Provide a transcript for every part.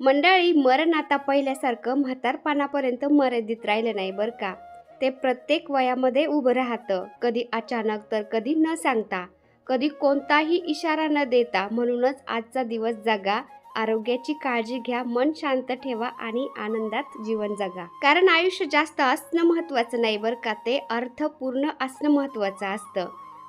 मंडळी, मरण आता पहिल्यासारखं म्हातारपणापर्यंत मर्यादित राहिलं नाही बरं का. ते प्रत्येक वयामध्ये उभं राहतं, कधी अचानक तर कधी न सांगता, कधी कोणताही इशारा न देता. म्हणूनच आजचा दिवस जगा, आरोग्याची काळजी घ्या, मन शांत ठेवा आणि आनंदात जीवन जगा. कारण आयुष्य जास्त असणं महत्त्वाचं नाही बरं का, ते अर्थपूर्ण असणं महत्त्वाचं असतं.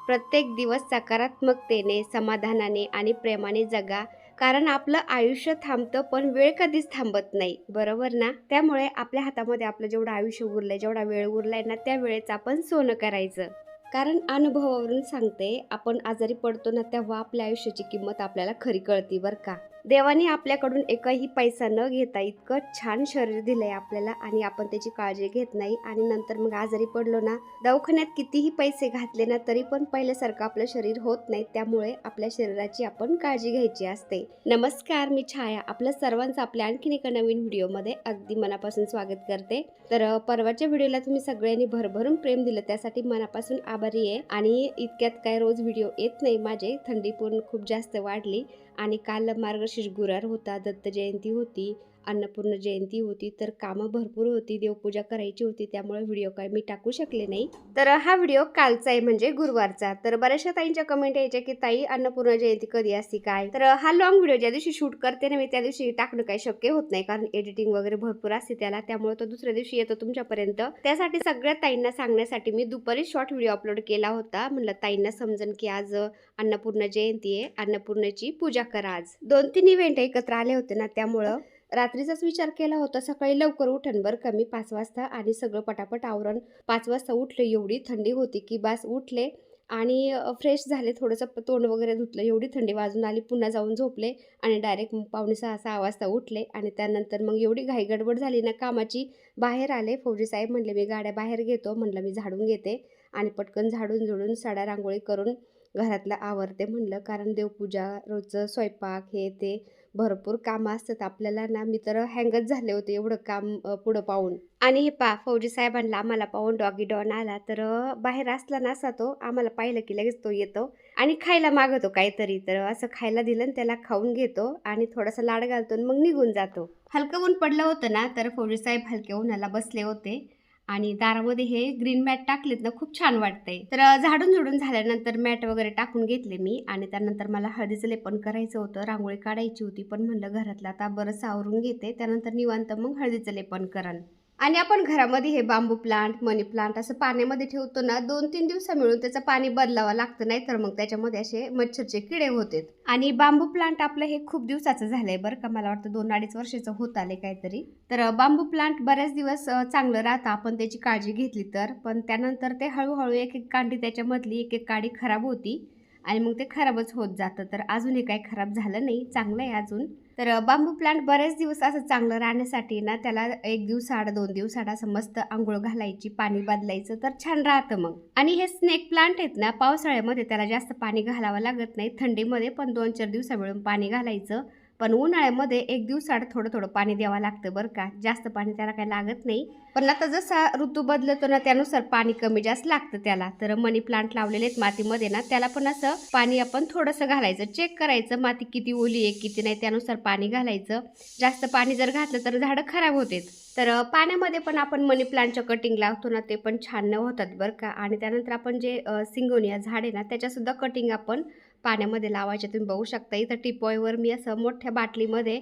प्रत्येक दिवस सकारात्मकतेने, समाधानाने आणि प्रेमाने जगा. कारण आपलं आयुष्य थांबतं पण वेळ कधीच थांबत नाही, बरोबर ना. त्यामुळे आपल्या हातामध्ये आपलं जेवढं आयुष्य उरलंय, जेवढा वेळ उरलाय ना, त्या वेळेचं आपण सोनं करायचं. कारण अनुभवावरून सांगते, आपण आजारी पडतो ना, तेव्हा आपल्या आयुष्याची किंमत आपल्याला खरी कळते बरं का. देवाने आपल्याकडून एकही पैसा न घेता इतकं छान शरीर दिलंय आपल्याला आणि आपण त्याची काळजी घेत नाही. आणि नंतर मग आजारी पडलो ना, दवाखान्यात कितीही पैसे घातले ना, तरी पण पहिल्यासारखं आपलं शरीर होत नाही. त्यामुळे आपल्या शरीराची आपण काळजी घ्यायची असते. नमस्कार, मी छाया, आपल्या सर्वांचं आपल्या आणखीन एका नवीन व्हिडिओमध्ये अगदी मनापासून स्वागत करते. तर परवाच्या व्हिडिओला तुम्ही सगळ्यांनी भरभरून प्रेम दिलं, त्यासाठी मनापासून आभारी आहे. आणि इतक्यात काय रोज व्हिडिओ येत नाही माझे, थंडी पण खूप जास्त वाढली आणि काल मार्गशीर्ष गुरुवार होता, दत्त जयंती होती, अन्नपूर्ण जयंती होती, तर कामं भरपूर होती, देवपूजा करायची होती, त्यामुळे व्हिडिओ काय मी टाकू शकले नाही. तर हा व्हिडिओ कालचा आहे, म्हणजे गुरुवारचा. तर बऱ्याचशा ताईंच्या कमेंट यायच्या की ताई, अन्नपूर्ण जयंती कधी असते काय. तर हा लॉंग व्हिडिओ ज्या दिवशी शूट करते ना मी, त्या दिवशी टाकणं काही शक्य होत नाही, कारण एडिटिंग वगैरे भरपूर असते त्याला. त्यामुळे तो दुसऱ्या दिवशी येतो तुमच्यापर्यंत. त्यासाठी सगळ्या ताईंना सांगण्यासाठी मी दुपारी शॉर्ट व्हिडिओ अपलोड केला होता. म्हणलं ताईंना समजन की आज अन्नपूर्ण जयंती आहे, अन्नपूर्णेची पूजा करा. आज 2-3 इव्हेंट एकत्र आले होते ना, त्यामुळं रात्रीचाच विचार केला होता सकाळी लवकर उठन बरं का मी 5 वाजता, आणि सगळं पटापट आवरण. 5 वाजता उठले, एवढी थंडी होती की बस. उठले आणि फ्रेश झाले, थोडंसं तोंड वगैरे धुतलं, एवढी थंडी वाजून आली. पुन्हा जाऊन झोपले आणि डायरेक्ट 5:45-6 वाजता उठले. आणि त्यानंतर मग एवढी घाई गडबड झाली ना कामाची, बाहेर आले. फौजी साहेब म्हणले मी गाड्या बाहेर घेतो, म्हणलं मी झाडून घेते. आणि पटकन झाडून झुडून साड्या रांगोळी करून घरातलं आवरते म्हणलं, कारण देवपूजा, रोजचं स्वयंपाक, हे ते भरपूर कामं असतात आपल्याला ना. मी तर हँगच झाले होते एवढं काम पुढं पाहून. आणि हे फौजी साहेबांना आम्हाला पाहून डॉगी डॉन आला, तर बाहेर असला ना असा तो, आम्हाला पाहिलं की लगेच तो येतो आणि खायला मागवतो काहीतरी. तर असं खायला दिलं आणि त्याला खाऊन घेतो आणि थोडासा लाड घालतो आणि मग निघून जातो. हलकं ऊन पडलं होतं ना, तर फौजी साहेब हलक्या उन्हाला बसले होते आणि दारामध्ये हे ग्रीन मॅट टाकलेत ना, खूप छान वाटतंय. तर झाडून झुडून झाल्यानंतर मॅट वगैरे टाकून घेतले मी. आणि त्यानंतर मला हळदीचं लेपन करायचं होतं, रांगोळी काढायची होती, पण म्हणलं घरातलं आता बरंच आवरून घेते, त्यानंतर निवांत मग हळदीचं लेपन करन. आणि आपण घरामध्ये हे बांबू प्लांट, मनी प्लांट असं पाण्यामध्ये ठेवतो ना, 2-3 दिवसा मिळून त्याचं पाणी बदलावं लागतं, नाही तर मग त्याच्यामध्ये असे मच्छरचे किडे होतात. आणि बांबू प्लांट आपलं हे खूप दिवसाचं झालंय बरं का, मला वाटतं 2-2.5 वर्षाचं होत आले काहीतरी. तर बांबू प्लांट बऱ्याच दिवस चांगलं राहतं आपण त्याची काळजी घेतली तर. पण त्यानंतर ते हळूहळू एक एक कांडी त्याच्यामधली एक एक काडी खराब होती आणि मग ते खराबच होत जातं. तर अजूनही काही खराब झालं नाही, चांगलं आहे अजून. तर बांबू प्लांट बरेच दिवस असं चांगलं राहण्यासाठी ना, त्याला 1 दिवसाआड 2 दिवसाआड असं मस्त अंघोळ घालायची, पाणी बदलायचं, तर छान राहतं मग. आणि हे स्नेक प्लांट आहेत ना, पावसाळ्यामध्ये त्याला जास्त पाणी घालावं लागत नाही, थंडीमध्ये पण 2-4 दिवसा मिळून पाणी घालायचं. पण उन्हाळ्यामध्ये 1 दिवसाआड थोडं थोडं पाणी द्यावं लागतं बरं का, जास्त पाणी त्याला काही लागत नाही. पण आता जसा ऋतू बदलतो ना, त्यानुसार पाणी कमी जास्त लागतं त्याला. तर मनी प्लांट लावलेले आहेत मातीमध्ये ना, त्याला पण असं पाणी आपण थोडंसं घालायचं, चेक करायचं माती किती ओली आहे किती नाही, त्यानुसार पाणी घालायचं. जास्त पाणी जर घातलं तर झाडं खराब होतात. तर पाण्यामध्ये पण आपण मनी प्लांटच्या कटिंग लावतो ना, ते पण छान होतात बरं का. आणि त्यानंतर आपण जे सिंगोनिया झाड आहे ना, त्याच्यासुद्धा कटिंग आपण पाण्यामध्ये लावायचे. तुम्ही बघू शकता इथं टिपॉयवर मी असं मोठ्या बाटलीमध्ये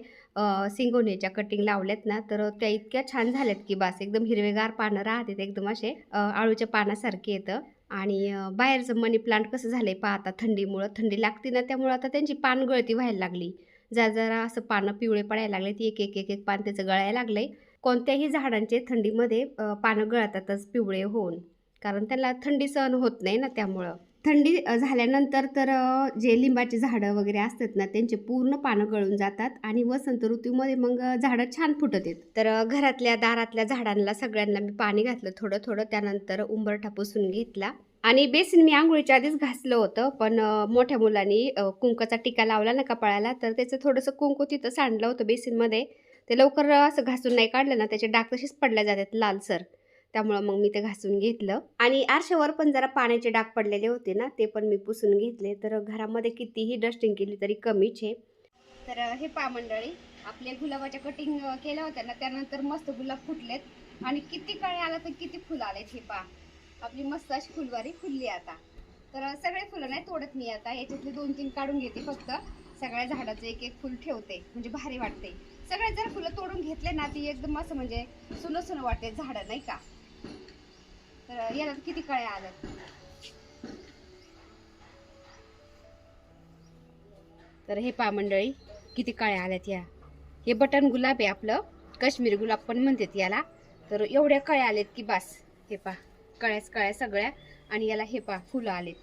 सिंगोनियाच्या कटिंग लावल्यात ना, तर त्या इतक्या छान झाल्यात की बस, एकदम हिरवेगार पानं राहतात, एकदम असे आळूच्या पानासारखे येतं. आणि बाहेरचं मनी प्लांट कसं झालंय पहा आता, थंडीमुळं थंडी लागते ना, त्यामुळं आता त्यांची पान गळती व्हायला लागली. जरा असं पानं पिवळे पडायला लागले, ती एक एक एक एक पान त्याचं गळायला लागलंय. कोणत्याही झाडांचे थंडीमध्ये पानं गळतातच पिवळे होऊन, कारण त्याला थंडी सहन होत नाही ना. त्यामुळं थंडी झाल्यानंतर तर जे लिंबाची झाडं वगैरे असतात ना, त्यांचे पूर्ण पानं गळून जातात आणि वसंत ऋतूमध्ये मग झाडं छान फुटत आहेत. तर घरातल्या दारातल्या झाडांना सगळ्यांना मी पाणी घातलं थोडं थोडं, त्यानंतर उंबरठा पुसून घेतला. आणि बेसिन मी आंघोळीच्या आधीच घासलं होतं, पण मोठ्या मुलांनी कुंकाचा टिका लावला ना कपाळाला, तर त्याचं थोडंसं कुंकू तिथं सांडलं होतं बेसिनमध्ये. ते लवकर असं घासून नाही काढलं ना, त्याचे डाग तसेच पडल्या जातात लालसर. त्यामुळं मग मी ते घासून घेतलं. आणि आरशावर पण जरा पाण्याचे डाग पडलेले होते ना, ते पण मी पुसून घेतले. तर घरामध्ये कितीही डस्टिंग केली तरी कमीच आहे. तर हे पहा मंडळी, आपले गुलाबाच्या कटिंग केल्या होत्या ना, त्यानंतर मस्त गुलाब फुटलेत आणि किती कळे आला तर किती फुलं आलेत. हे पहा, आपली मस्त अशी फुलवारी फुलली आता. तर सगळे फुलं नाही तोडत मी आता, याच्यातले 2-3 काढून घेते फक्त. सगळ्या झाडाचं एक एक फुल ठेवते म्हणजे भारी वाटते. सगळे जर फुलं तोडून घेतले ना ती एकदम असं म्हणजे सुनं सुनं वाटते झाडं, नाही का. तर याला किती कळ्या आल्यात. तर हे पहा मंडळी, किती कळ्या आल्यात. या हे बटन गुलाब आहे आपलं, काश्मीरी गुलाब पण म्हणतात याला. तर एवढ्या कळ्या आलेत की बस. हे पहा, कळ्याच कळ्या सगळ्या. आणि याला हे पहा फुलं आलेत.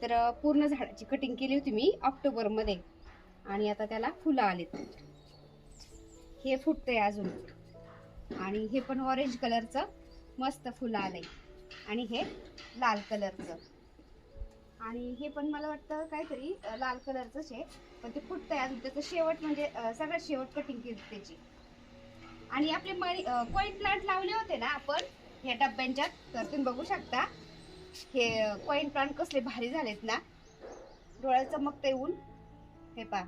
तर पूर्ण झाडाची कटिंग केली होती मी ऑक्टोबरमध्ये आणि आता त्याला फुलं आलेत. हे फुटतंय अजून. आणि हे पण ऑरेंज कलरचं मस्त फुलं आलंय. आणि हे लाल कलरचं. आणि हे पण मला वाटतं काहीतरी लाल कलरचंच आहे, पण ते फुटतंय अजून. त्याचं शेवट म्हणजे सगळ्यात शेवट कटिंग केली त्याची. आणि आपले कॉइन प्लांट लावले होते ना आपण ह्या डब्यांच्यात, तर तुम्ही बघू शकता हे कॉइन प्लांट कसले भारी झालेत ना, डोळ्यात चमकते ऊन. हे पहा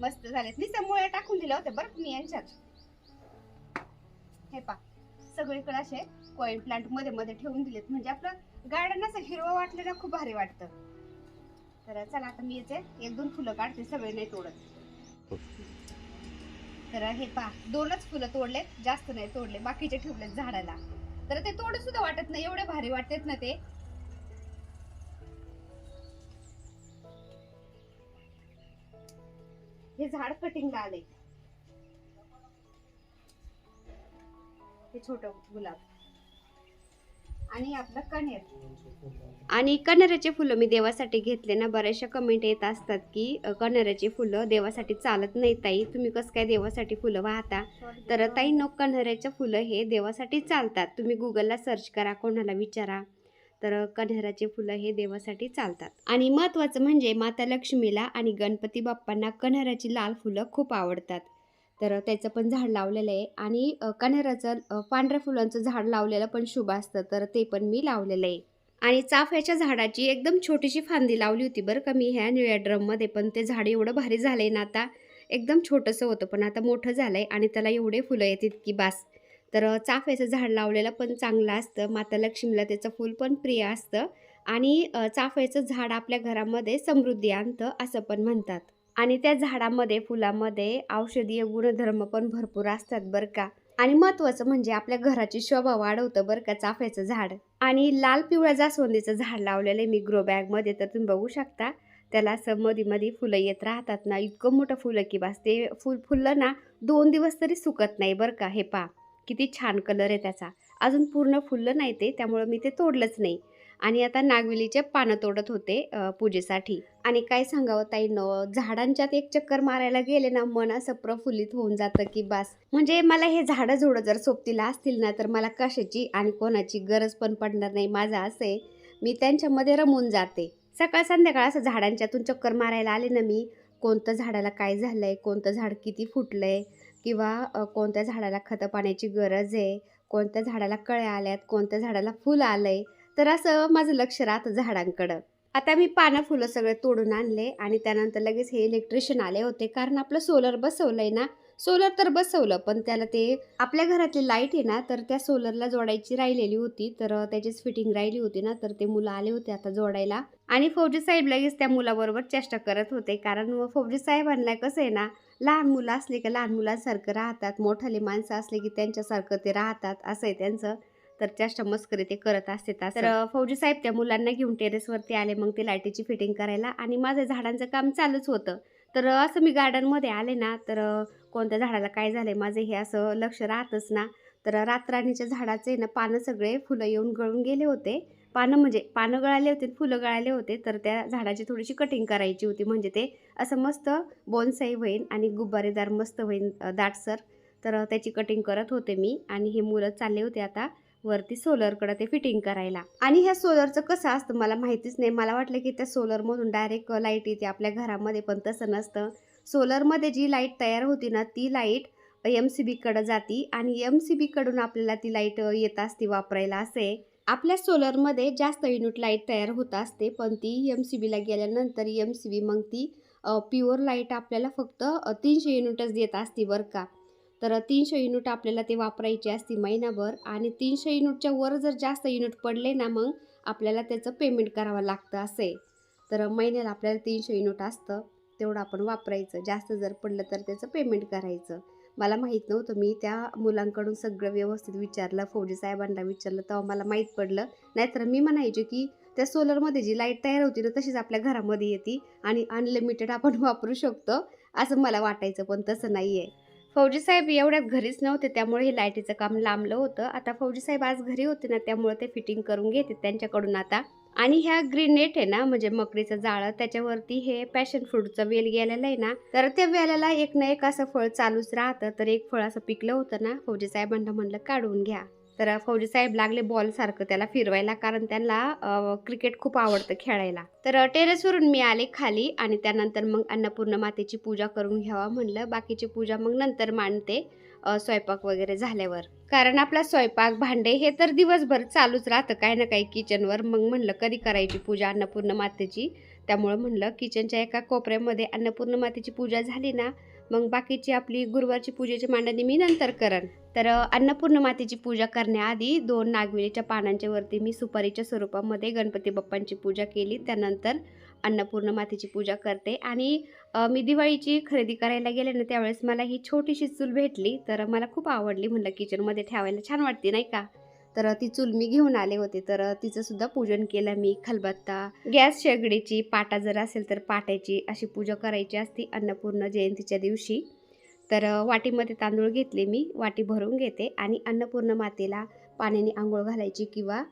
मस्त झालेत. नुसत्या मुळ्या टाकून दिल्या होत्या बरं मी यांच्यात. हे पहा सगळीकडे असे कॉइन प्लांट मध्ये मध्ये ठेवून दिलेत, म्हणजे आपलं गार्डन असं हिरवं वाटलं ना, खूप भारी वाटतं. तर चला आता मी याचे 1-2 फुलं काढते, सगळे नाही तोडत. तर हे पहा 2च फुलं तोडलेत, जास्त नाही तोडले, बाकीचे ठेवलेत झाडाला. तर ते तोडू सुद्धा वाटत नाही, एवढे भारी वाटतात ना ते. हे झाड कटिंगला आले. हे छोटं गुलाब आणि आपलं कण्हेर. आणि कण्हेराचे फुलं मी देवासाठी घेतले ना. बऱ्याचशा कमेंट येत असतात की कण्हेराची फुलं देवासाठी चालत नाही ताई, तुम्ही कसं काय देवासाठी फुलं वाहता. तर ताई नो, कण्हेराचे फुलं हे देवासाठी चालतात. तुम्ही गुगलला सर्च करा, कोणाला विचारा. तर कण्हेराचे फुलं हे देवासाठी चालतात. आणि महत्त्वाचं म्हणजे माता लक्ष्मीला आणि गणपती बाप्पांना कण्हेराची लाल फुलं खूप आवडतात. तर त्याचं पण झाड लावलेलं आहे. आणि कण्हेराचं पांढऱ्या फुलांचं झाड लावलेलं पण शुभ असतं, तर ते पण मी लावलेलं आहे. आणि चाफ्याच्या झाडाची एकदम छोटीशी फांदी लावली होती बरं का मी ह्या निळ्या ड्रममध्ये, पण ते झाड एवढं भारी झालंय ना आता. एकदम छोटंसं होतं पण आता मोठं झालंय आणि त्याला एवढे फुलं येतात की बास. तर चाफ्याचं झाड लावलेलं पण चांगलं असतं, माता लक्ष्मीला त्याचं फूल पण प्रिय असतं. आणि चाफ्याचं झाड आपल्या घरामध्ये समृद्धी आणतं असं पण म्हणतात. आणि त्या झाडामध्ये फुलामध्ये औषधीय गुणधर्म पण भरपूर असतात बरं का. आणि महत्त्वाचं म्हणजे आपल्या घराची शोभा वाढवतं बरं का चाफ्याचं झाड. आणि लाल पिवळ्या जास्वंदीचं झाड लावलेलं आहे मी ग्रो बॅगमध्ये, तर तुम्ही बघू शकता. त्याला असं मध्ये मध्ये फुलं येत राहतात ना, इतकं मोठं फुलं की बस. ते फुललं ना 2 दिवस तरी सुकत नाही बरं का. हे पहा किती छान कलर आहे त्याचा. अजून पूर्ण फुललं नाही ते, त्यामुळं मी ते तोडलंच नाही. आणि आता नागवेलीचे पानं तोडत होते पूजेसाठी. आणि काय सांगावं ताईंनो, झाडांच्यात एक चक्कर मारायला गेले ना, मन असं प्रफुल्लित होऊन जातं की बास. म्हणजे मला हे झाडं झुडं जर सोबतीला असतील ना, तर मला कशाची आणि कोणाची गरज पण पडणार नाही. माझं असं आहे, मी त्यांच्यामध्ये रमून जाते. सकाळ संध्याकाळ असं झाडांच्यातून चक्कर मारायला आले ना मी, कोणतं झाडाला काय झालंय, कोणतं झाड किती फुटलंय, किंवा कोणत्या झाडाला खतं पाण्याची गरज आहे, कोणत्या झाडाला कळ्या आल्यात, कोणत्या झाडाला फुल आलंय, तर असं माझं लक्ष राहतं झाडांकडं. आता मी पानं फुलं सगळे तोडून आणले आणि त्यानंतर लगेच हे इलेक्ट्रिशियन आले होते, कारण आपलं सोलर बसवलंय ना. सोलर तर बसवलं, पण त्याला ते आपल्या घरातली लाईट आहे ना, तर त्या सोलरला जोडायची राहिलेली होती. तर त्याचीच फिटिंग राहिली होती ना, तर ते मुलं आले होते आता जोडायला. आणि फौजी साहेब लगेच त्या मुलाबरोबर चेष्टा करत होते, कारण फौजी साहेबांना कसं आहे ना, लहान मुलं असले की लहान मुलांसारखं राहतात, मोठाले माणसं असले की त्यांच्यासारखं ते राहतात, असं आहे त्यांचं. तर चेष्टा मस्करी ते करत असते. तर फौजी साहेब त्या मुलांना घेऊन टेरेसवरती आले मग ते लाईटीची फिटिंग करायला, आणि माझं झाडांचं काम चालूच होतं. तर असं मी गार्डनमध्ये आले ना, तर कोणत्या झाडाला काय झालंय माझं हे असं लक्ष राहतच ना. तर रातराणीच्या झाडाचे ना पानं सगळे फुलं येऊन गळून गेले होते. पानं गळाले होते, फुलं गळाले होते. तर त्या झाडाची थोडीशी कटिंग करायची होती, म्हणजे ते असं मस्त बोनसाई होईल आणि गुब्बारेदार मस्त होईल दाटसर. तर त्याची कटिंग करत होते मी, आणि हे मुलं चालले होते आता वरती सोलरकडे ते फिटिंग करायला. आणि ह्या सोलरचं कसं असतं मला माहितीच नाही. मला वाटलं की त्या सोलरमधून डायरेक्ट लाईट येते आपल्या घरामध्ये, पण तसं नसतं. सोलरमध्ये जी लाईट तयार होती ना, ती लाईट MCBकडे जाती आणि MCBकडून आपल्याला ती लाईट येत असते वापरायला. असे आपल्या सोलरमध्ये जास्त युनिट लाईट तयार होत असते, पण ती MCBला गेल्यानंतर MCB मग ती प्युअर लाईट आपल्याला फक्त 300 युनिटच देत असते बरं का. तर 300 युनिट आपल्याला ते वापरायची असते महिनाभर आणि 300 युनिटच्या वर जर जास्त युनिट पडले ना मग आपल्याला त्याचं पेमेंट करावं लागतं असं आहे. तर महिन्याला आपल्याला 300 युनिट असतं, तेवढं आपण वापरायचं. जास्त जर पडलं तर त्याचं पेमेंट करायचं. मला माहीत नव्हतं. मी त्या मुलांकडून सगळं व्यवस्थित विचारलं, फौजी साहेबांना विचारलं, तेव्हा मला माहीत पडलं. नाहीतर मी म्हणायचे की त्या सोलरमध्ये जी लाईट तयार होती ना तशीच आपल्या घरामध्ये येते आणि अनलिमिटेड आपण वापरू शकतो असं मला वाटायचं, पण तसं नाही आहे. फौजी साहेब एवढ्यात घरीच नव्हते, त्यामुळे हे लाईटीचं काम लांबलं होतं. आता फौजी साहेब आज घरी होते ना, त्यामुळे ते फिटिंग करून घेते त्यांच्याकडून आता. आणि ह्या ग्रीन नेट आहे ना, म्हणजे मकडीचं जाळं, त्याच्यावरती हे पॅशन फ्रूटचं वेल गेलेलं आहे ना, तर त्या वेलाला एक ना एक असं फळ चालूच राहतं. तर एक फळ असं पिकलं होतं ना, फौजी साहेबांना म्हणलं काढून घ्या. तर फौजी साहेब लागले बॉल सारखं त्याला फिरवायला, कारण त्यांना क्रिकेट खूप आवडतं खेळायला. तर टेरेसवरून मी आले खाली आणि त्यानंतर मग अन्नपूर्ण मातेची पूजा करून घ्यावा म्हणलं. बाकीची पूजा मग नंतर मांडते स्वयंपाक वगैरे झाल्यावर. कारण आपला स्वयंपाक भांडे हे तर दिवसभर चालूच राहतं काही ना काही किचनवर. मग म्हणलं कधी करायची पूजा अन्नपूर्ण मातेची, त्यामुळं म्हणलं किचनच्या एका कोपऱ्यामध्ये अन्नपूर्ण मातेची पूजा झाली ना मग बाकीची आपली गुरुवारची पूजेची मांडणी मी नंतर करन. तर अन्नपूर्ण मातेची पूजा करण्याआधी 2 नागवेलीच्या पानांच्या वरती मी सुपारीच्या स्वरूपामध्ये गणपती बाप्पांची पूजा केली. त्यानंतर अन्नपूर्ण मातेची पूजा करते आणि मी दिवाळीची खरेदी करायला गेले ना त्यावेळेस मला ही छोटीशी चूल भेटली, तर मला खूप आवडली. म्हणलं किचनमध्ये ठेवायला छान वाटते नाही का. तर ती चूल मी घेऊन आले होते. तर तिचं सुद्धा पूजन केलं मी. खलबत्ता, गॅस शेगडीची, पाटा जर असेल तर पाट्याची अशी पूजा करायची असते अन्नपूर्ण जयंतीच्या दिवशी. तर वाटीमध्ये तांदूळ घेतले मी, वाटी भरून घेते आणि अन्नपूर्ण मातेला पाण्याने आंघोळ घालायची किंवा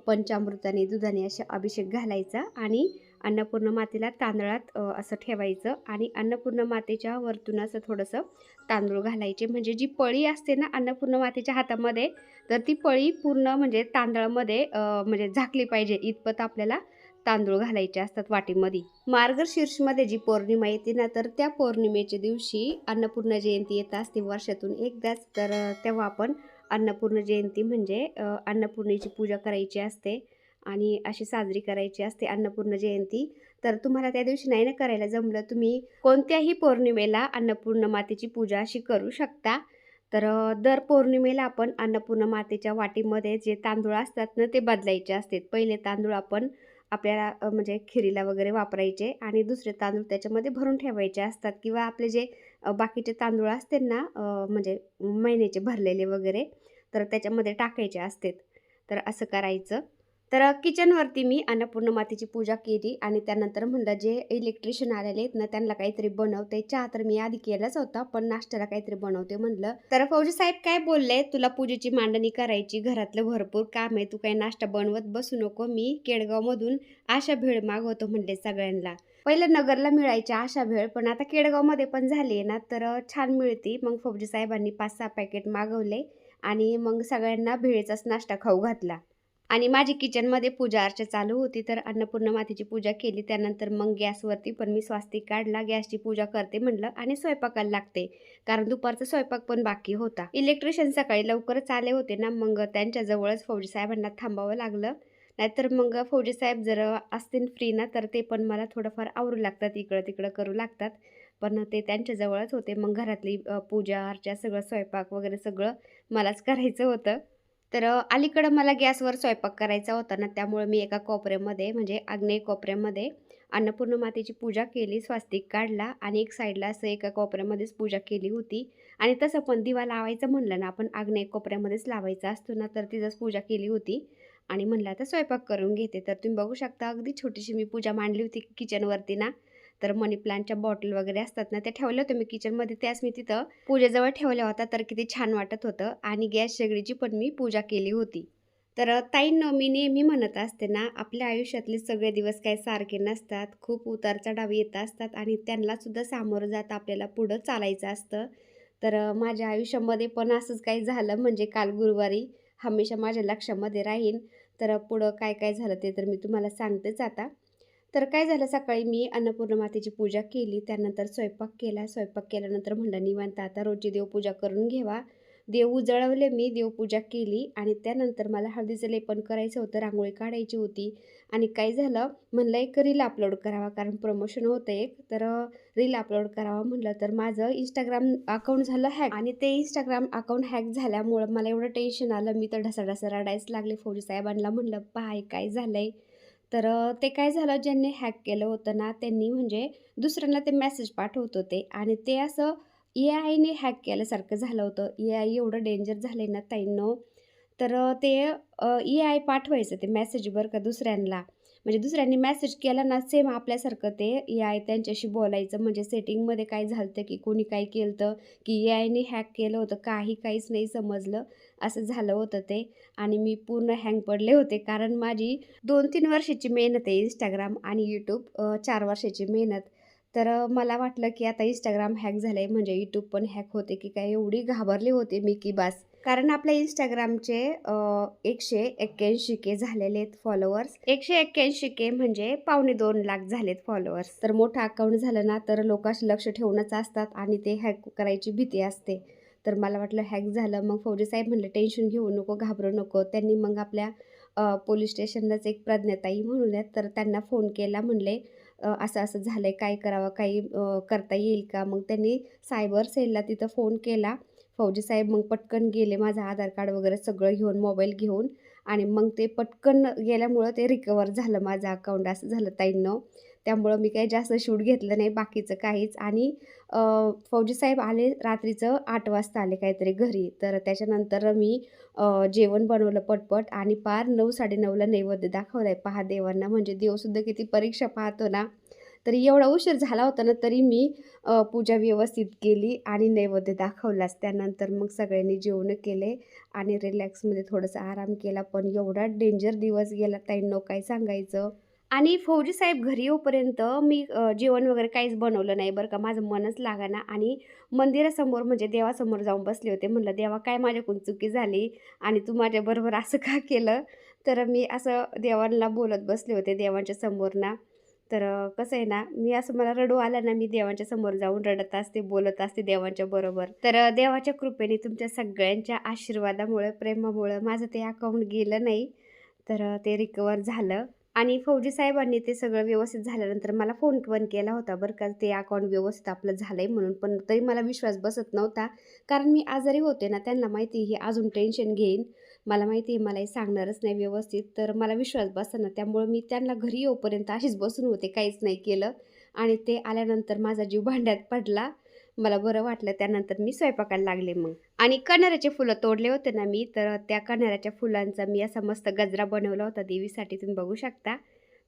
पंचामृताने दुधाने असे अभिषेक घालायचा आणि अन्नपूर्ण मातेला तांदळात असं ठेवायचं आणि अन्नपूर्ण मातेच्या वरतून असं थोडंसं तांदूळ घालायचे. म्हणजे जी पळी असते ना अन्नपूर्ण मातेच्या हातामध्ये, तर ती पळी पूर्ण म्हणजे तांदळामध्ये म्हणजे झाकली पाहिजे इतपत आपल्याला तांदूळ घालायचे असतात वाटीमध्ये. मार्गशीर्षमध्ये जी पौर्णिमा येते ना, तर त्या पौर्णिमेच्या दिवशी अन्नपूर्ण जयंती येत असते वर्षातून एकदाच. तर तेव्हा आपण अन्नपूर्ण जयंती म्हणजे अन्नपूर्णेची पूजा करायची असते आणि अशी साजरी करायची असते अन्नपूर्ण जयंती. तर तुम्हाला त्या दिवशी नाही ना करायला जमलं, तुम्ही कोणत्याही पौर्णिमेला अन्नपूर्ण मातेची पूजा अशी करू शकता. तर दर पौर्णिमेला आपण अन्नपूर्ण मातेच्या वाटीमध्ये जे तांदूळ असतात ना ते बदलायचे असतात. पहिले तांदूळ आपण आपल्याला म्हणजे खिरीला वगैरे वापरायचे आणि दुसरे तांदूळ त्याच्यामध्ये भरून ठेवायचे असतात किंवा आपले जे बाकीचे तांदूळ असतील ना म्हणजे महिन्याचे भरलेले वगैरे, तर त्याच्यामध्ये टाकायचे असतात. तर असं करायचं. तर किचनवरती मी अन्नपूर्ण मातेची पूजा केली आणि त्यानंतर म्हणलं जे इलेक्ट्रिशियन आलेले आहेत ना त्यांना काहीतरी बनवते. चहा तर मी आधी केलाच होता, पण नाश्त्याला काहीतरी बनवते म्हणलं. तर फौजी साहेब काय बोलले, तुला पूजेची मांडणी करायची, घरातलं भरपूर काम आहे, तू काही नाश्ता बनवत बसू नको. मी केडगावमधून आशा भेळ मागवतो म्हणले सगळ्यांना. पहिलं नगरला मिळायची आशा भेळ, पण आता केडगावमध्ये पण झाली आहे ना तर छान मिळते. मग फौजी साहेबांनी 5-6 पॅकेट मागवले आणि मग सगळ्यांना भेळचाच नाश्ता खाऊ घातला. आणि माझी किचनमध्ये पूजा अर्चा चालू होती. तर अन्नपूर्ण मातेची पूजा केली. त्यानंतर मग गॅसवरती पण मी स्वास्तिक काढला. गॅसची पूजा करते म्हणलं आणि स्वयंपाकाला लागते, कारण दुपारचा स्वयंपाक पण बाकी होता. इलेक्ट्रिशियन सकाळी लवकरच आले होते ना, मग त्यांच्याजवळच फौजी साहेबांना थांबावं लागलं. नाहीतर मग फौजी साहेब जर असतील फ्री ना तर ते पण मला थोडंफार आवरू लागतात, इकडं तिकडं करू लागतात. पण ते त्यांच्याजवळच होते. मग घरातली पूजा अर्चा सगळं स्वयंपाक वगैरे सगळं मलाच करायचं होतं. तर अलीकडं मला गॅसवर स्वयंपाक करायचा होता ना, त्यामुळे मी एका कोपऱ्यामध्ये म्हणजे आग्नेय कोपऱ्यामध्ये अन्नपूर्ण मातेची पूजा केली, स्वास्तिक काढला आणि एक साईडला असं एका कोपऱ्यामध्येच पूजा केली होती. आणि तसं पण दिवा लावायचं म्हणलं ना आपण आग्नेय कोपऱ्यामध्येच लावायचा असतो ना, तर तिथंच पूजा केली होती आणि म्हणलं आता स्वयंपाक करून घेते. तर तुम्ही बघू शकता अगदी छोटीशी मी पूजा मांडली होती किचनवरती ना. तर मनी प्लांटच्या बॉटल वगैरे असतात ना, त्या ठेवल्या होत्या मी किचनमध्ये, त्याच मी तिथं पूजेजवळ ठेवल्या होत्या. तर किती छान वाटत होतं आणि गॅस शेगडीची पण मी पूजा केली होती. तर ताईंनो, मी नेहमी म्हणत असते ना, आपल्या आयुष्यातले सगळे दिवस काही सारखे नसतात. खूप उतार चढाव येत असतात आणि त्यांनासुद्धा सामोरं जात आपल्याला पुढं चालायचं असतं. तर माझ्या आयुष्यामध्ये पण असंच काही झालं, म्हणजे काल गुरुवारी हमेशा माझ्या लक्षामध्ये राहीन. तर पुढं काय काय झालं ते तर मी तुम्हाला सांगतेच आता. तर काय झालं, सकाळी मी अन्नपूर्ण मातेची पूजा केली, त्यानंतर स्वयंपाक केला. स्वयंपाक केल्यानंतर म्हणलं निवांत आता रोजची देवपूजा करून घ्यावा. देव उजळवले मी, देवपूजा केली आणि त्यानंतर मला हळदीचं लेपन करायचं होतं, रांगोळी काढायची होती आणि काय झालं, म्हणलं एक रील अपलोड करावा कारण प्रमोशन होतं एक, तर रील अपलोड करावा म्हटलं तर माझं इंस्टाग्राम अकाउंट झालं हॅक आणि ते इंस्टाग्राम अकाउंट हॅक झाल्यामुळं मला एवढं टेन्शन आलं, मी तर ढसाढसा रडायच लागले. फौजी साहेबांना म्हणलं, "पहा हे काय झालंय?" तर ते काय झालं, ज्यांनी हॅक केलं होतं ना, त्यांनी म्हणजे दुसऱ्यांना ते मेसेज पाठवत होते आणि ते असं ए-आयने हॅक केल्यासारखं झालं होतं. ए-आय एवढं डेंजर झालंय ना ताईंनो, तर ते ए-आय पाठवायचं ते मेसेज बरं का दुसऱ्यांना. म्हणजे दुसऱ्यांनी मेसेज केला ना, सेम आपल्यासारखं ते ए-आय त्यांच्याशी बोलायचं. म्हणजे सेटिंगमध्ये काय झालं होतं, की कोणी काय केलं होतं, की ए-आयने हॅक केलं होतं, काहीच नाही समजलं. असं झालं होतं ते आणि मी पूर्ण हँग पडले होते. कारण माझी 2-3 वर्षाची मेहनत आहे Instagram आणि YouTube 4 वर्षाची मेहनत. तर मला वाटलं, की आता Instagram हॅक झालंय म्हणजे YouTube पण हॅक होते की काय, एवढी घाबरले होते मी की बास. कारण आपल्या Instagramचे 181 के झालेले आहेत फॉलोअर्स. 181 के म्हणजे 2.25 लाख झालेत फॉलोअर्स. तर मोठं अकाउंट झालं ना, तर लोक असे लक्ष ठेवूनच असतात आणि ते हॅक करायची भीती असते. तर मला वाटलं हॅक झालं. मग फौजी साहेब म्हणले, "टेन्शन घेऊ नको, घाबरू नको." त्यांनी मग आपल्या पोलीस स्टेशनलाच एक प्रज्ञाताई म्हणून आहेत, तर त्यांना फोन केला. म्हणले, असं-असं झालंय, काय करावं? काही करता येईल का? मग त्यांनी सायबर सेलला तिथं फोन केला. फौजी साहेब मग पटकन गेले, माझं आधार कार्ड वगैरे सगळं घेऊन, मोबाईल घेऊन आणि मग ते पटकन गेल्यामुळं ते रिकव्हर झालं माझं अकाउंट. असं झालं ताईंनो. त्यामुळं मी काही जास्त शूट घेतलं नाही बाकीचं काहीच आणि फौजी साहेब आले रात्रीचं 8 वाजता आले काहीतरी घरी. तर त्याच्यानंतर मी जेवण बनवलं पटपट आणि पार 9-9:30ला नैवेद्य दाखवलाय पहा देवांना. म्हणजे देवसुद्धा किती परीक्षा पाहतो ना. तरी एवढा उशीर झाला होता ना, तरी मी पूजा व्यवस्थित केली आणि नैवेद्य दाखवलाच. त्यानंतर मग सगळ्यांनी जेवणं केले आणि रिलॅक्समध्ये थोडासा आराम केला. पण एवढा डेंजर दिवस गेला ताईंनो, काय सांगायचं. आणि फौजी साहेब घरी येऊपर्यंत मी जेवण वगैरे काहीच बनवलं नाही बरं का. माझं मनच लागेना आणि मंदिरासमोर म्हणजे देवासमोर जाऊन बसले होते. म्हणलं, "देवा काय माझ्याकडून चुकी झाली आणि तू माझ्याबरोबर असं का केलं?" तर मी असं देवांना बोलत बसले होते देवांच्या समोर ना. तर कसं आहे ना, मी असं मला रडू आलं ना, मी देवांच्या समोर जाऊन रडत असते, बोलत असते देवांच्या बरोबर. तर देवाच्या कृपेने तुमच्या सगळ्यांच्या आशीर्वादामुळे, प्रेमामुळं माझं ते अकाउंट गेलं नाही. तर ते रिकव्हर झालं. आणि फौजी साहेबांनी ते सगळं व्यवस्थित झाल्यानंतर मला फोन पण केला होता बरं का, ते अकाउंट व्यवस्थित आपलं झालंय म्हणून. पण तरी मला विश्वास बसत नव्हता. कारण मी आजारी होते ना, त्यांना माहिती आहे हे अजून टेन्शन घेईन. मला माहिती आहे मला हे सांगणारच नाही व्यवस्थित, तर मला विश्वास बसेना. त्यामुळं मी त्यांना घरी येऊपर्यंत अशीच बसून होते, काहीच नाही केलं. आणि ते आल्यानंतर माझा जीव भांड्यात पडला. मला बरं वाटलं. त्यानंतर मी स्वयंपाकाला लागले मग. आणि कण्हेराचे फुलं तोडले होते ना मी, तर त्या कण्हेराच्या फुलांचा मी असा मस्त गजरा बनवला होता देवीसाठी, तुम्ही बघू शकता.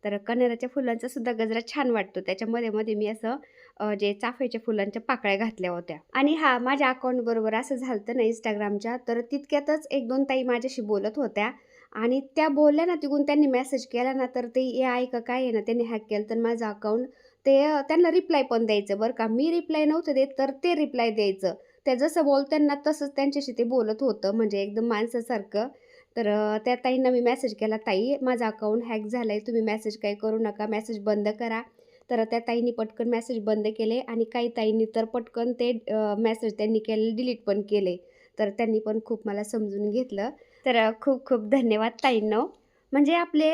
तर कण्हेराच्या फुलांचा सुद्धा गजरा छान वाटतो. त्याच्यामध्ये मध्ये मी असं जे चाफ्याच्या फुलांच्या पाकळ्या घातल्या होत्या. आणि हां, माझ्या अकाउंटबरोबर असं झालं होतं ना Instagramच्या, तर तितक्यातच 1-2 ताई माझ्याशी बोलत होत्या आणि त्या बोलल्या ना, तिकडून त्यांनी मेसेज केला ना, तर ते ए-आय का काय आहे ना, त्यांनी हॅक केलं तर माझं अकाउंट. ते त्यांना रिप्लाय पण द्यायचं बरं का. मी रिप्लाय नव्हतं देत, तर ते रिप्लाय द्यायचं. त्या जसं बोलतात ना, तसंच त्यांच्याशी ते बोलत होतं, म्हणजे एकदम माणसासारखं. तर त्या ताईंना मी मेसेज केला, "ताई, माझं अकाउंट हॅक झालंय. तुम्ही मेसेज काही करू नका. मेसेज बंद करा." तर त्या ताईंनी पटकन मेसेज बंद केले आणि काही ताईंनी तर पटकन ते मेसेज त्यांनी केलेले डिलीट पण केले. तर त्यांनी पण खूप मला समजून घेतलं. तर खूप खूप धन्यवाद ताईंनो. म्हणजे आपले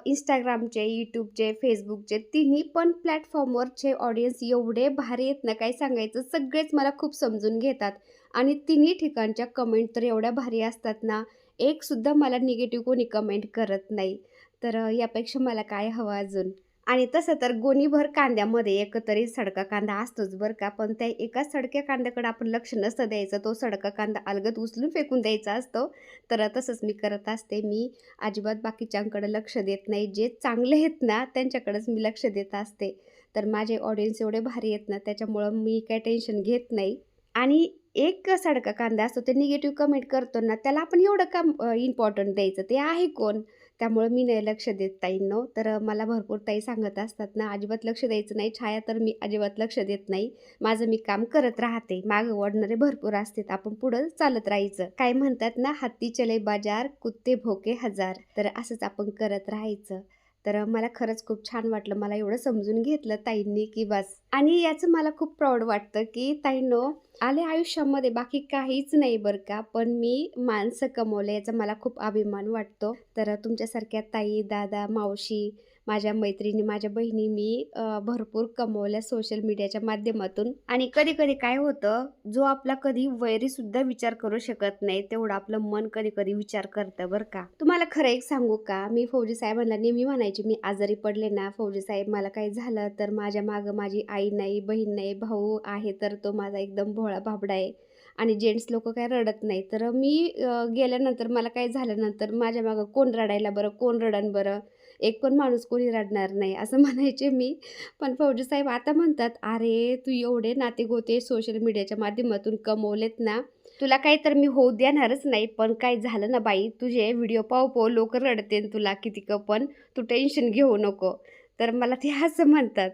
Instagramचे, YouTubeचे, Facebookचे तिन्ही पण प्लॅटफॉर्मवरचे ऑडियन्स एवढे भारी आहेत ना, काय सांगायचं. सगळेच मला खूप समजून घेतात आणि तिन्ही ठिकाणच्या कमेंट तर एवढ्या भारी असतात ना, एकसुद्धा मला निगेटिव्ह कोणी कमेंट करत नाही. तर यापेक्षा मला काय हवं अजून. आणि तसं तर गोणीभर कांद्यामध्ये एक तरी सडका कांदा असतोच बरं का, पण त्या एकाच सडक्या कांद्याकडे आपण लक्ष नसतं द्यायचं. तो सडका कांदा अलगद उचलून फेकून द्यायचा असतो. तर तसंच मी करत असते. मी अजिबात बाकीच्यांकडे लक्ष देत नाही. जे चांगले आहेत ना, त्यांच्याकडेच मी लक्ष देत असते. तर माझे ऑडियन्स एवढे भारी आहेत ना, त्याच्यामुळं मी काही टेन्शन घेत नाही. आणि एक सडका कांदा असतो, ते निगेटिव्ह कमेंट करतो ना, त्याला आपण एवढं का इम्पॉर्टंट द्यायचं? ते आहे कोण? त्यामुळं मी नाही लक्ष देत ताईंनो. तर मला भरपूर ताई सांगत असतात ना, अजिबात लक्ष द्यायचं नाही. छाया तर मी अजिबात लक्ष देत नाही. माझं मी काम करत राहते. मागं ओढणारे भरपूर असतात. आपण पुढं चालत राहायचं. काय म्हणतात ना, "हत्ती चले बाजार, कुत्ते भोके हजार." तर असंच आपण करत राहायचं. तर मला खरंच खूप छान वाटलं. मला एवढं समजून घेतलं ताईंनी की बस. आणि याचं मला खूप प्राऊड वाटतं की ताईंनो आले आयुष्यामध्ये बाकी काहीच नाही बरं का, पण मी माणसं कमवले याचा मला खूप अभिमान वाटतो. तर तुमच्यासारख्या ताई, दादा, मावशी, माझ्या मैत्रिणी, माझ्या बहिणी मी भरपूर कमवल्या सोशल मीडियाच्या माध्यमातून. आणि कधी-कधी काय होतं, जो आपला कधी वैरीसुद्धा विचार करू शकत नाही, तेवढं आपलं मन कधी-कधी विचार करतं बरं का. तुम्हाला खरं एक सांगू का, मी फौजी साहेबांना नेहमी म्हणायची, मी आजारी पडले ना, फौजी साहेब मला काही झालं तर माझ्या मागं माझी आई नाही, बहीण नाही, भाऊ आहे तर तो माझा एकदम भोळा भाबडा आहे. आणि जेंट्स लोकं काही रडत नाही. तर मी गेल्यानंतर मला काही झाल्यानंतर माझ्या मागं कोण रडायला बरं, कोण रडन बरं? एक पण माणूस कोणी रडणार नाही असं म्हणायचे मी. पण फौजी साहेब आता म्हणतात, "अरे, तू एवढे नाते-गोते सोशल मीडियाच्या माध्यमातून कमवलेत ना, तुला काही तर मी होऊ देणारच नाही. पण काय झालं ना बाई, तुझे व्हिडिओ पाहू-पाहू लोकं रडतील तुला कितीकं पण, तू टेन्शन घेऊ नको." तर मला ते असं म्हणतात.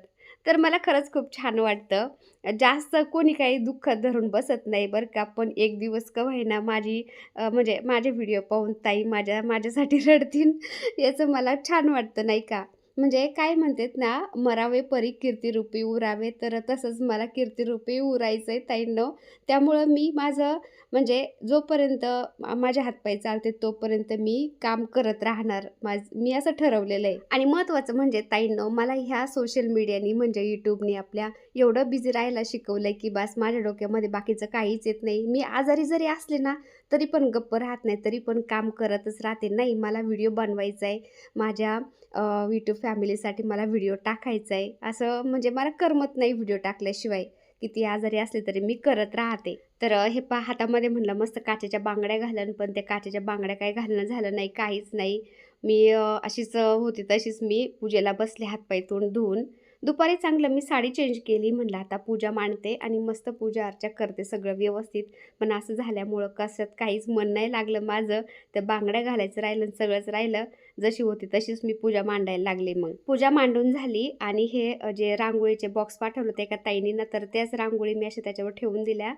तर मला खरंच खूप छान वाटतं. जास्त कोणी काही दुःख धरून बसत नाही बरं का. पण एक दिवस का होईना म्हणजे माझे व्हिडिओ पाहून ताई माझ्यासाठी रडतील याचं मला छान वाटतं नाही का. म्हणजे काय म्हणतात ना, मरावे परी कीर्तिरूपी उरावे, तर तसंच मला कीर्तिरूपी उरायचंय ताईंनो. त्यामुळं मी माझं म्हणजे जोपर्यंत माझे हातपाय चालते तोपर्यंत मी काम करत राहणार. मी असं ठरवलेलं आहे. आणि महत्त्वाचं म्हणजे ताईंनो, मला ह्या सोशल मीडियानी म्हणजे YouTubeनी आपल्या एवढं बिझी राहायला शिकवलंय की बस माझ्या डोक्यामध्ये बाकीचं काहीच येत नाही. मी आजारी जरी असले ना, तरी पण गप्प राहत नाही, तरी पण काम करतच राहते. नाही, मला व्हिडिओ बनवायचा आहे. माझ्या YouTube फॅमिलीसाठी मला व्हिडिओ टाकायचा आहे. असं म्हणजे मला करमत नाही व्हिडिओ टाकल्याशिवाय. किती आजारी असले तरी मी करत राहते. तर हे पहा हातामध्ये म्हणलं मस्त काचेच्या बांगड्या घालन, पण त्या काचेच्या बांगड्या काही घालणं झालं नाही, काहीच नाही. मी अशीच होती तशीच मी पूजेला बसले हातपाय तोंड धुवून. दुपारी चांगलं मी साडी चेंज केली. म्हणलं आता पूजा मांडते आणि मस्त पूजा अर्चा करते सगळं व्यवस्थित. पण असं झाल्यामुळं कशात काहीच मन नाही लागलं माझं. त्या बांगड्या घालायचं राहिलं आणि सगळंच राहिलं. जशी होती तशीच मी पूजा मांडायला लागले मग. पूजा मांडून झाली आणि हे जे रांगोळीचे बॉक्स पाठवले होते एका ताईनी ना, तर त्याच रांगोळी मी अशा त्याच्यावर ठेवून दिल्या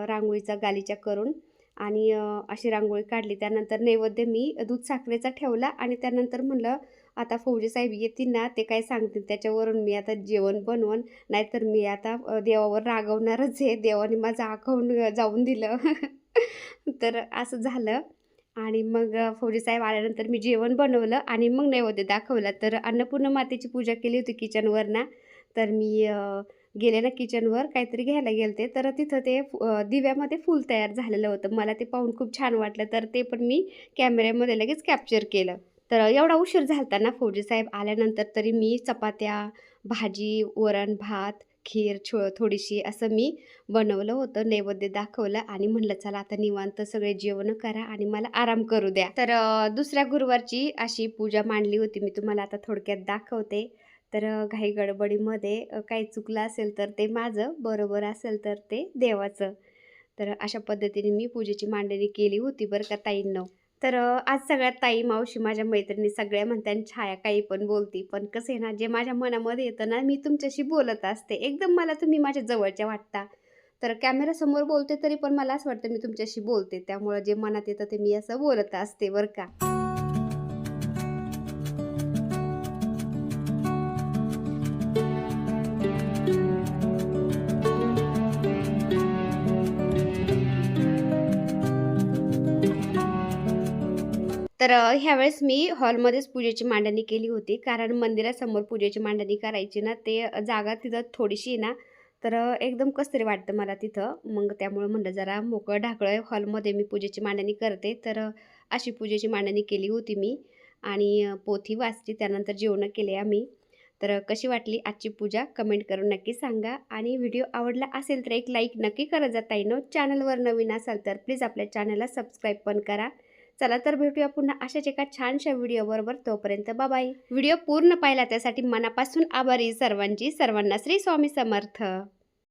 रांगोळीचा गालिचा करून. आणि अशी रांगोळी काढली. त्यानंतर नैवेद्य मी दूध साखरेचा ठेवला आणि त्यानंतर म्हणलं आता फौजी साहेब येतील ना, ते काय सांगतील त्याच्यावरून मी आता जेवण बनवून, नाहीतर मी आता देवावर रागवणारच आहे. देवाने माझं अकाउंट जाऊन दिलं. तर असं झालं. आणि मग फौजी साहेब आल्यानंतर मी जेवण बनवलं आणि मग नैवेद्य दाखवला. तर अन्नपूर्णा मातेची पूजा केली होती किचनवर ना, तर मी गेले ना किचनवर काहीतरी घ्यायला गेलते, तर तिथं ते दिव्यामध्ये फूल तयार झालेलं होतं. मला ते पाहून खूप छान वाटलं, तर ते पण मी कॅमेऱ्यामध्ये लगेच कॅप्चर केलं. तर एवढा उशीर झाला ना फौजी साहेब आल्यानंतर, तरी मी चपात्या, भाजी, वरण-भात, खीर थोडीशी असं मी बनवलं होतं. नैवेद्य दाखवलं आणि म्हणलं चला आता निवांत सगळे जेवणं करा आणि मला आराम करू द्या. तर दुसऱ्या गुरुवारची अशी पूजा मांडली होती मी तुम्हाला आता थोडक्यात दाखवते. तर घाई गडबडीमध्ये काही चुकलं असेल तर ते माझं, बरोबर असेल तर ते देवाचं. तर अशा पद्धतीने मी पूजेची मांडणी केली होती बरं का ताईंनो. तर आज सगळ्यात ताई, मावशी, माझ्या मैत्रिणी सगळ्या म्हणतात छाया काही पण बोलती. पण कसं आहे ना, जे माझ्या मनामध्ये येतं ना, मी तुमच्याशी बोलत असते. एकदम मला तुम्ही माझ्या जवळच्या वाटता. तर कॅमेरासमोर बोलते तरी पण मला असं वाटतं मी तुमच्याशी बोलते. त्यामुळं जे मनात येतं ते मी असं बोलत असते बरं का. तर ह्यावेळेस मी हॉलमध्येच पूजेची मांडणी केली होती. कारण मंदिरासमोर पूजेची मांडणी करायची ना, ते जागा तिथं थोडीशी आहे ना, तर एकदम कसं तरी वाटतं मला तिथं. मग त्यामुळं म्हणलं जरा मोकळं-ढाकळं हॉलमध्ये मी पूजेची मांडणी करते. तर अशी पूजेची मांडणी केली होती मी आणि पोथी वाचली. त्यानंतर जेवणं केले आम्ही. तर कशी वाटली आजची पूजा कमेंट करून नक्की सांगा. आणि व्हिडिओ आवडला असेल तर एक लाईक नक्की करत जा ताईंनो. चॅनलवर नवीन असाल तर प्लीज आपल्या चॅनलला सबस्क्राईब पण करा. चला तर भेटूया पुन्हा अशाच एका छानशा व्हिडिओबरोबर. तोपर्यंत बाय. व्हिडिओ पूर्ण पाहिला त्यासाठी मनापासून आभारी सर्वांची. सर्वांना श्री स्वामी समर्थ.